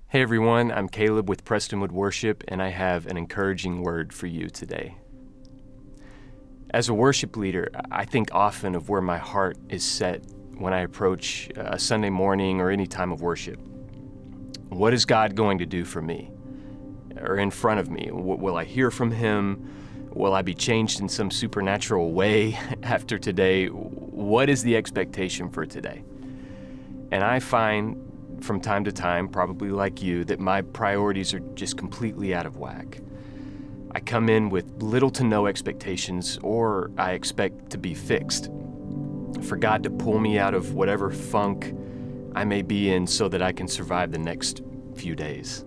Hey everyone, I'm Kaleb with Prestonwood Worship, and I have an encouraging word for you today. As a worship leader, I think often of where my heart is set when I approach a Sunday morning or any time of worship. What is God going to do for me or in front of me? Will I hear from Him? Will I be changed in some supernatural way after today? What is the expectation for today? And I find from time to time, probably like you, that my priorities are just completely out of whack. I come in with little to no expectations, or I expect to be fixed. For God to pull me out of whatever funk I may be in so that I can survive the next few days.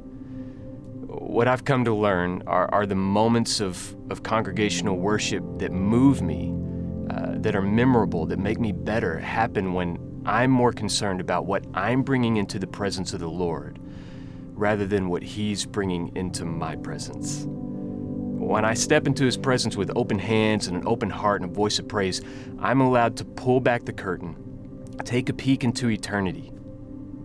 What I've come to learn are the moments of congregational worship that move me, that are memorable, that make me better, happen when I'm more concerned about what I'm bringing into the presence of the Lord rather than what He's bringing into my presence. When I step into His presence with open hands and an open heart and a voice of praise, I'm allowed to pull back the curtain, take a peek into eternity,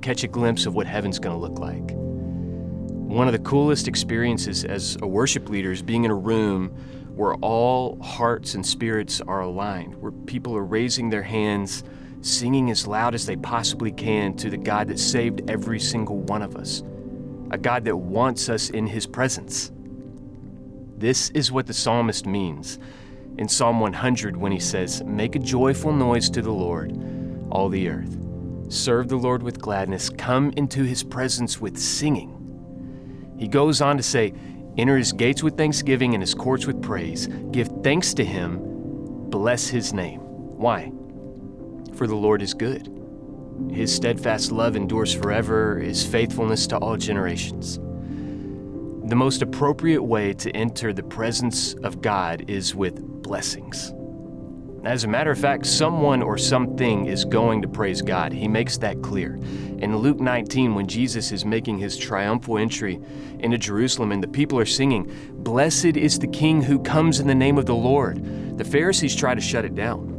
catch a glimpse of what heaven's going to look like. One of the coolest experiences as a worship leader is being in a room where all hearts and spirits are aligned, where people are raising their hands, singing as loud as they possibly can to the God that saved every single one of us, a God that wants us in His presence. This is what the psalmist means in Psalm 100 when he says, "Make a joyful noise to the Lord, all the earth. Serve the Lord with gladness. Come into His presence with singing." He goes on to say, "Enter His gates with thanksgiving and His courts with praise. Give thanks to Him. Bless His name." Why? For the Lord is good. His steadfast love endures forever, His faithfulness to all generations. The most appropriate way to enter the presence of God is with blessings. As a matter of fact, someone or something is going to praise God. He makes that clear. In Luke 19, when Jesus is making His triumphal entry into Jerusalem and the people are singing, "Blessed is the King who comes in the name of the Lord," the Pharisees try to shut it down.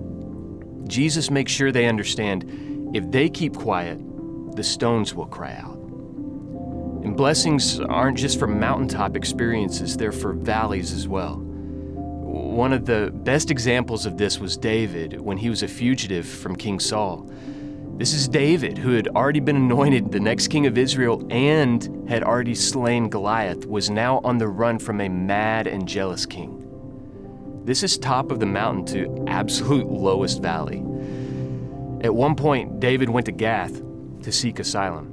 Jesus makes sure they understand if they keep quiet, the stones will cry out. And blessings aren't just for mountaintop experiences, they're for valleys as well. One of the best examples of this was David when he was a fugitive from King Saul. This is David, who had already been anointed the next king of Israel and had already slain Goliath, was now on the run from a mad and jealous king. This is top of the mountain to absolute lowest valley. At one point, David went to Gath to seek asylum.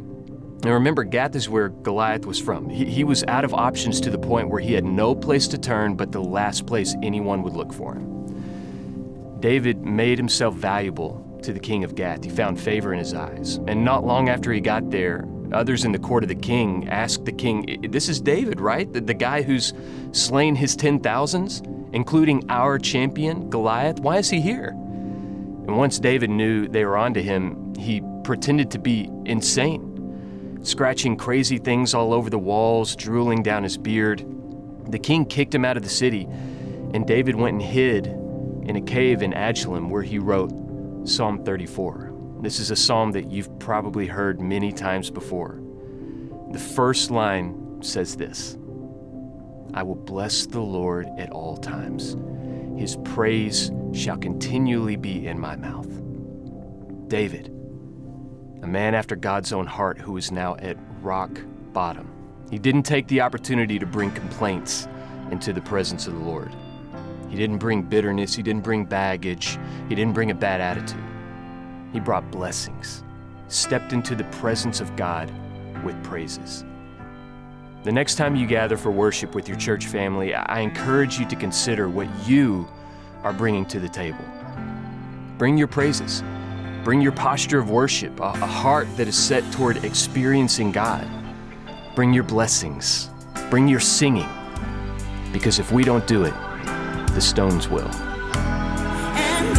Now remember, Gath is where Goliath was from. He was out of options to the point where he had no place to turn but the last place anyone would look for him. David made himself valuable to the king of Gath. He found favor in his eyes. And not long after he got there, others in the court of the king asked the king, "This is David, right? The guy who's slain his 10,000s, including our champion, Goliath? Why is he here?" And once David knew they were onto him, he pretended to be insane, scratching crazy things all over the walls, drooling down his beard. The king kicked him out of the city, and David went and hid in a cave in Adullam where he wrote Psalm 34. This is a psalm that you've probably heard many times before. The first line says this: "I will bless the Lord at all times. His praise shall continually be in my mouth." David, a man after God's own heart who is now at rock bottom. He didn't take the opportunity to bring complaints into the presence of the Lord. He didn't bring bitterness, he didn't bring baggage, he didn't bring a bad attitude. He brought blessings, stepped into the presence of God with praises. The next time you gather for worship with your church family, I encourage you to consider what you are bringing to the table. Bring your praises. Bring your posture of worship, a heart that is set toward experiencing God. Bring your blessings. Bring your singing. Because if we don't do it, the stones will. And